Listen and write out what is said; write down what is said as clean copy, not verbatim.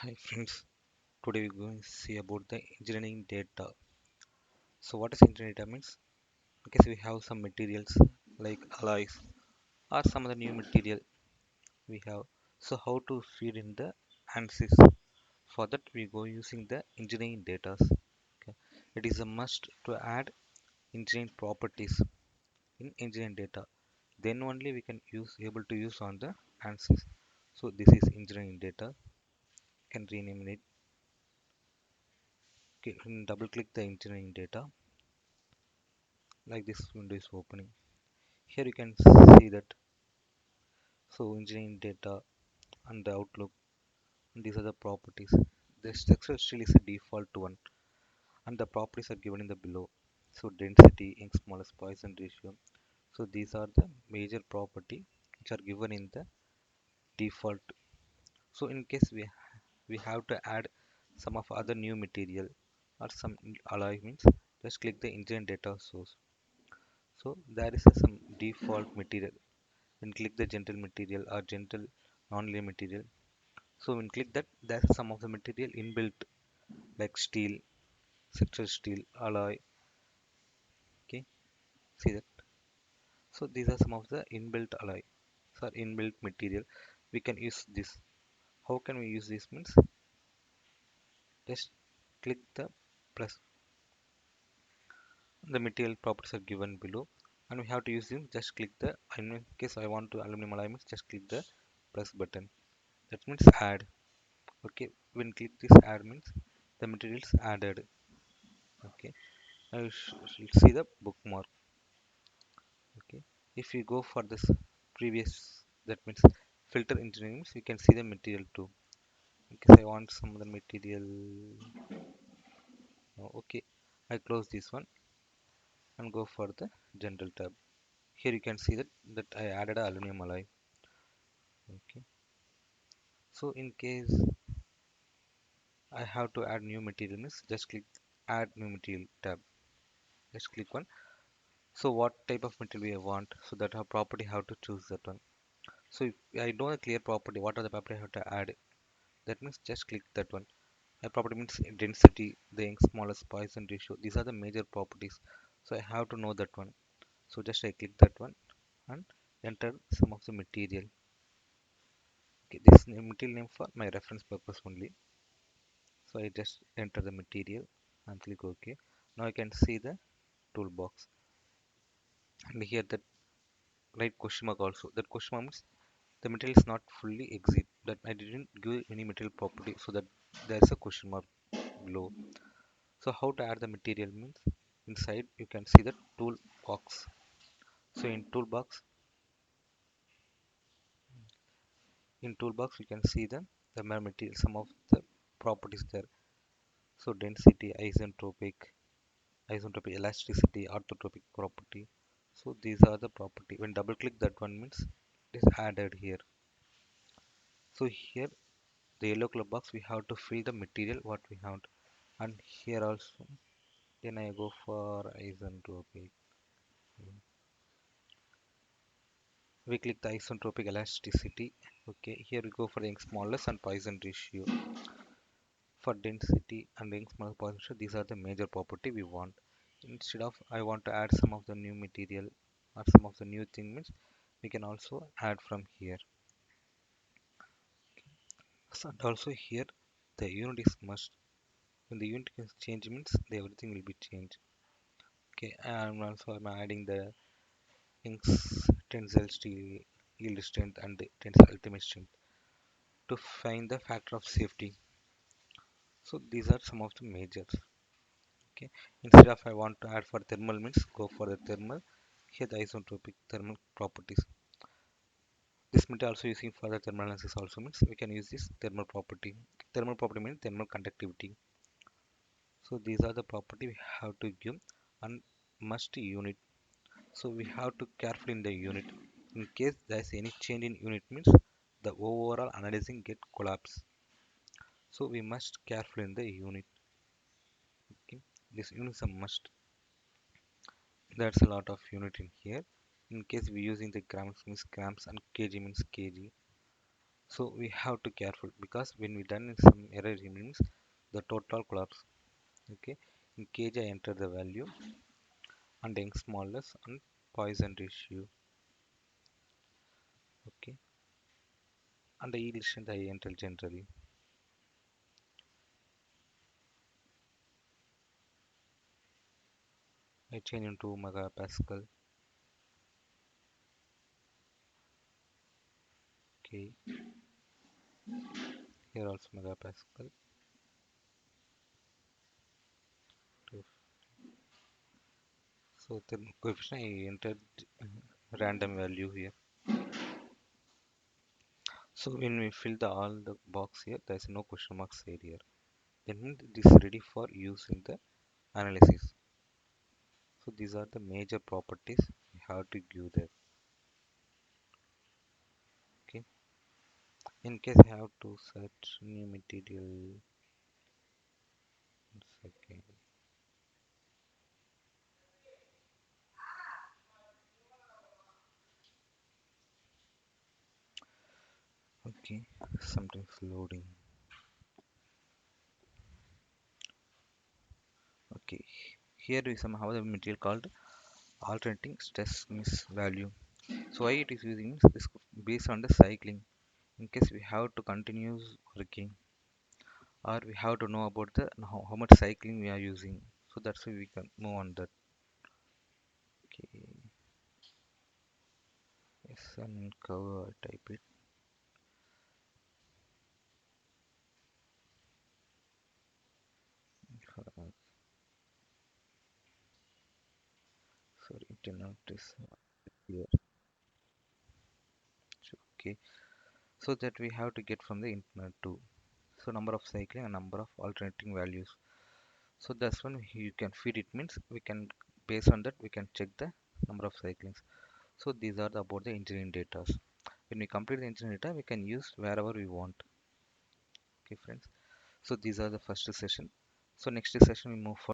Hi friends, today we're going to see about the engineering data. So what is engineering data means? In case we have some materials like alloys or some other new material we have. So how to feed in the ANSYS? For that we go using the engineering data. Okay. It is a must to add engineering properties in engineering data. Then only we can able to use on the ANSYS. So this is engineering data. Can rename it. Okay, double click the engineering data like this window is opening. Here you can see that so engineering data and the outlook, and these are the properties. The structure still is a default one, and the properties are given in the below. So density, Young's smallest Poisson ratio. So these are the major property which are given in the default. So in case we have to add some of other new material or some alloy means, just click the engineering data source. So there is some default material. When click the general material or general non-linear material. So when click that, there's some of the material inbuilt like steel, structural steel, alloy. Okay, see that. So these are some of the inbuilt alloy, so inbuilt material. We can use this. How can we use this? Means just click the plus. The material properties are given below, and we have to use them. Just click the. In case I want to aluminum alloy, means just click the plus button. That means add. Okay, when click this add means the material is added. Okay, now you should see the bookmark. Okay, if you go for this previous, that means filter engineering, so you can see the material too. Because I want some other material. Okay, I close this one and go for the general tab. Here you can see that I added a aluminum alloy. Okay, so in case I have to add new material, means just click add new material tab. Just click one. So what type of material we want, so that our property how to choose that one. So if I know a clear property, what are the property I have to add? That means just click that one. A property means density, the Young's smallest Poisson ratio. These are the major properties. So I have to know that one. So just I click that one and enter some of the material. Okay, this material name for my reference purpose only. So I just enter the material and click OK. Now I can see the toolbox, and here that right question mark also. That question mark means the material is not fully exit. That I didn't give any material property, so that there is a question mark below. So how to add the material means, inside you can see the toolbox. So in toolbox you can see the material, some of the properties there. So density, isentropic elasticity, orthotropic property. So these are the property. When double click that one means it is added here. So here the yellow color box we have to fill the material what we have, and here also then I go for isentropic. We click the isentropic elasticity. Okay, here we go for the Young's smallest and Poisson ratio. For density and Young's smallest Poisson ratio, these are the major property we want. Instead of I want to add some of the new material or some of the new thing means, we can also add from here. So, and also here the unit is must. When the unit is change means everything will be changed. Okay, and also I'm adding the Young's tensile steel yield strength and the tensile ultimate strength to find the factor of safety. So these are some of the majors. Okay, instead of I want to add for thermal means go for the thermal. Here the isotropic thermal properties. This material also using for the thermal analysis also means we can use this thermal property. Thermal property means thermal conductivity. So these are the property we have to give and must unit. So we have to careful in the unit. In case there is any change in unit means the overall analyzing get collapse. So we must careful in the unit. Okay, this unit is a must. That's a lot of unit in here. In case we using the grams means grams and kg means kg. So we have to careful because when we done some error it means the total collapse. Okay, in kg I enter the value and Young's smallness and Poisson ratio. Okay, and the yield strength I enter generally. I change into megapascal. Okay, here also megapascal. So the coefficient I entered random value here. So when we fill the all the box here, there is no question marks here. That means it is ready for use in the analysis. So these are the major properties we have to give there. Okay. In case I have to search new material, second. Okay, sometimes loading. Okay, here we somehow have a material called alternating stress miss value. So why it is using means this based on the cycling. In case we have to continue working or we have to know about the how much cycling we are using. So that's why we can move on that. Okay, yes, and cover type it. Sorry, it did not is here. Okay, so that we have to get from the internet too. So number of cycling and number of alternating values. So that's when you can feed it means we can based on that we can check the number of cyclings. So these are about the engineering data. When we complete the engineering data, we can use wherever we want. Okay, friends. So these are the first session. So next session we move for